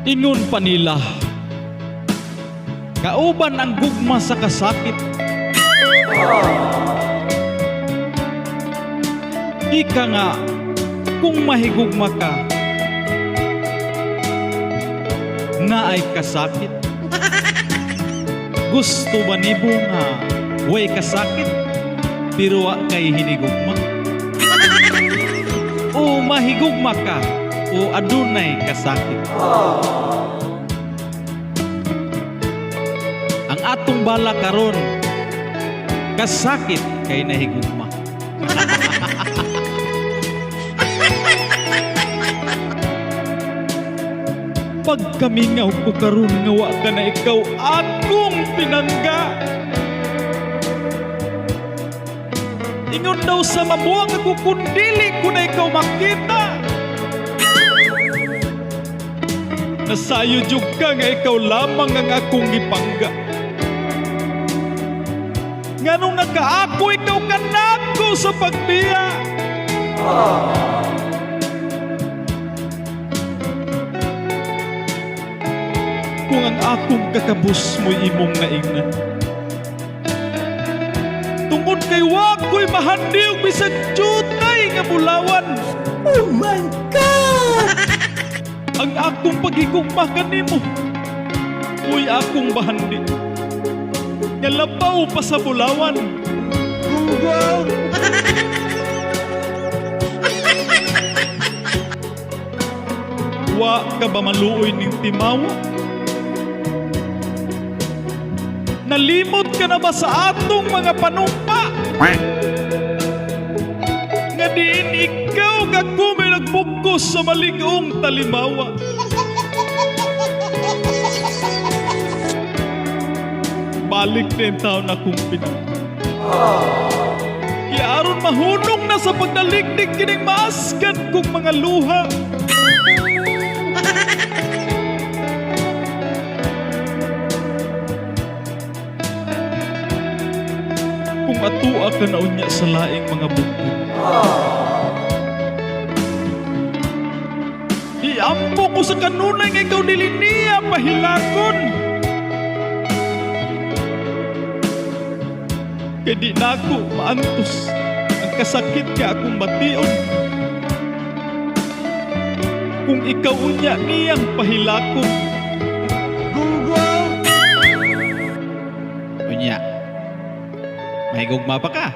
Ingon pa nila, kauban ang gugma sa kasakit. Ika nga, kung mahigugma ka, na ay kasakit. Gusto ba nibo nga, way kasakit, pero wa kay hinigugma? O mahigugma ka, o adunay kasakit? Ang atong bala karon kasakit kay nahigugma. Pagkamingaw ko karon nga wa ka na ikaw akong pinangga. Ingon daw sa mabuang ako kundili ko na ikaw makita. Nasayo jud ka nga ikaw lamang ang akong gipangga. Nganong nakaako ikaw kanako sa pagbiya. Kung ang akong kakabus mo'y imong naingnan, tungod kay wako'y mahandiw bisag jutay nga bulawan. Oh my God! Ang akong pagigugma kanimo, uy akong bahandi, nga labaw pa sa bulawan. Wow! Wa ka ba maluoy ning timawa? Nalimot ka na ba sa atong mga panumpa? Nga diin ikaw nga kumay nagbukos sa maligong talimawa. Balik na yung taon akong pinang. Kaya aron mahunong na sa pagdaligdig kining maaskan kong mga luha. Kung atua ka na unya sa laing mga bukid. Iampo ko sa kanunay nga ikaw dili niya pahilakon. Kaya di na ako maantos ang kasakit ka akong bation. Kung ikaw unya niyang pahilakon. Google! Unya, mahigugma pa ka?